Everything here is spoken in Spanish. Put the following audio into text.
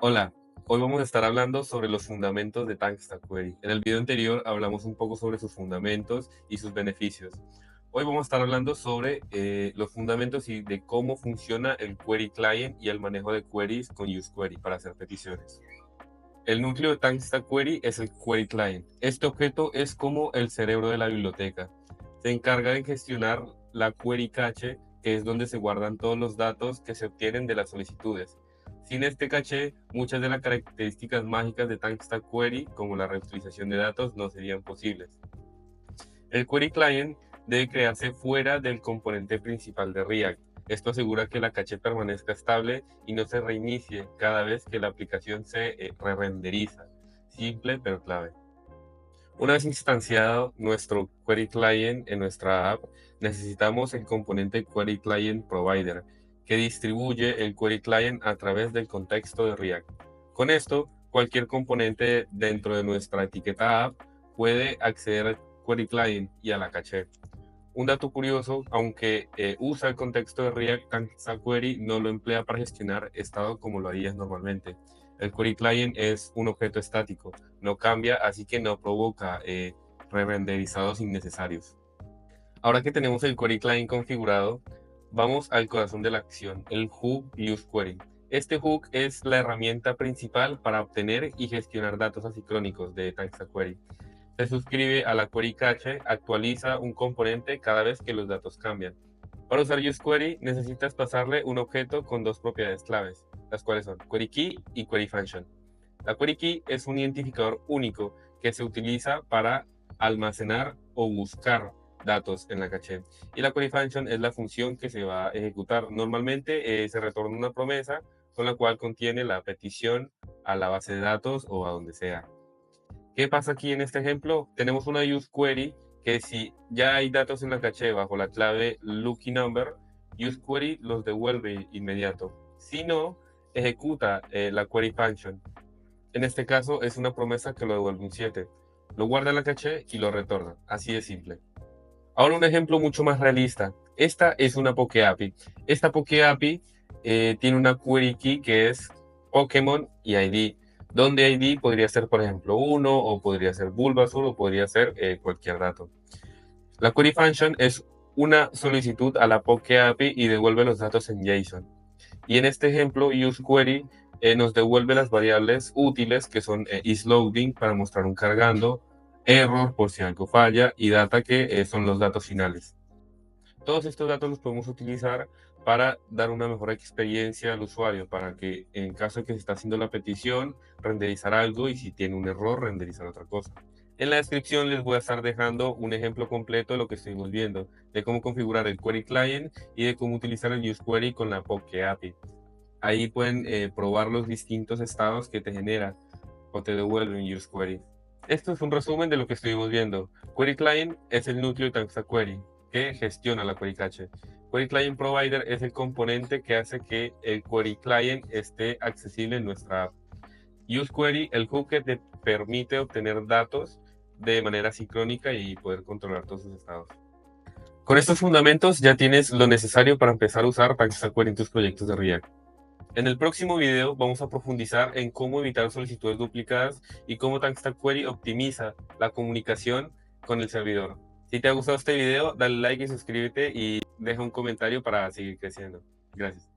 Hola, hoy vamos a estar hablando sobre los fundamentos de TankStack En el video anterior hablamos un poco sobre sus fundamentos y sus beneficios. Hoy vamos a estar hablando sobre los fundamentos y de cómo funciona el Query Client y el manejo de queries con UseQuery para hacer peticiones. El núcleo de TankStack Query es el Query Client. Este objeto es como el cerebro de la biblioteca. Se encarga de gestionar la query cache, que es donde se guardan todos los datos que se obtienen de las solicitudes. Sin este caché, muchas de las características mágicas de TankStack Query, como la reutilización de datos, no serían posibles. El Query Client debe crearse fuera del componente principal de React. Esto asegura que la caché permanezca estable y no se reinicie cada vez que la aplicación se re-renderiza. Simple pero clave. Una vez instanciado nuestro Query Client en nuestra app, necesitamos el componente Query Client Provider, que distribuye el Query Client a través del contexto de React. Con esto, cualquier componente dentro de nuestra etiqueta app puede acceder al Query Client y a la caché. Un dato curioso, aunque usa el contexto de React, TankStack Query no lo emplea para gestionar estado como lo harías normalmente. El Query Client es un objeto estático, no cambia, así que no provoca re-renderizados innecesarios. Ahora que tenemos el Query Client configurado, vamos al corazón de la acción, el hook UseQuery. Este hook es la herramienta principal para obtener y gestionar datos asincrónicos de TankStack Query. Se suscribe a la query cache, actualiza un componente cada vez que los datos cambian. Para usar UseQuery necesitas pasarle un objeto con dos propiedades claves, las cuales son query key y query function. La query key es un identificador único que se utiliza para almacenar o buscar datos en la caché. Y la query function es la función que se va a ejecutar. Normalmente se retorna una promesa con la cual contiene la petición a la base de datos o a donde sea. ¿Qué pasa aquí en este ejemplo? Tenemos una UseQuery que si ya hay datos en la caché bajo la clave lucky number, UseQuery los devuelve inmediato. Si no, ejecuta la query function. En este caso es una promesa que lo devuelve un 7. Lo guarda en la caché y lo retorna. Así de simple. Ahora un ejemplo mucho más realista. Esta es una Poke API. Esta Poke API tiene una query key que es Pokémon y ID, donde ID podría ser, por ejemplo, 1 o podría ser Bulbasaur o podría ser cualquier dato. La query function es una solicitud a la Poke API y devuelve los datos en JSON. Y en este ejemplo, useQuery nos devuelve las variables útiles que son isLoading para mostrar un cargando, error por si algo falla y data que son los datos finales. Todos estos datos los podemos utilizar para dar una mejor experiencia al usuario, para que en caso de que se está haciendo la petición, renderizar algo y si tiene un error, renderizar otra cosa. En la descripción les voy a estar dejando un ejemplo completo de lo que estuvimos viendo, de cómo configurar el Query Client y de cómo utilizar el UseQuery con la Poke API. Ahí pueden probar los distintos estados que te genera o te devuelve un UseQuery. Esto es un resumen de lo que estuvimos viendo. Query Client es el núcleo de TankStack Query que gestiona la query cache. Query Client Provider es el componente que hace que el Query Client esté accesible en nuestra app. UseQuery, el hook que te permite obtener datos de manera sincrónica y poder controlar todos sus estados. Con estos fundamentos ya tienes lo necesario para empezar a usar TankStack Query en tus proyectos de React. En el próximo video vamos a profundizar en cómo evitar solicitudes duplicadas y cómo TankStack Query optimiza la comunicación con el servidor. Si te ha gustado este video, dale like y suscríbete y deja un comentario para seguir creciendo. Gracias.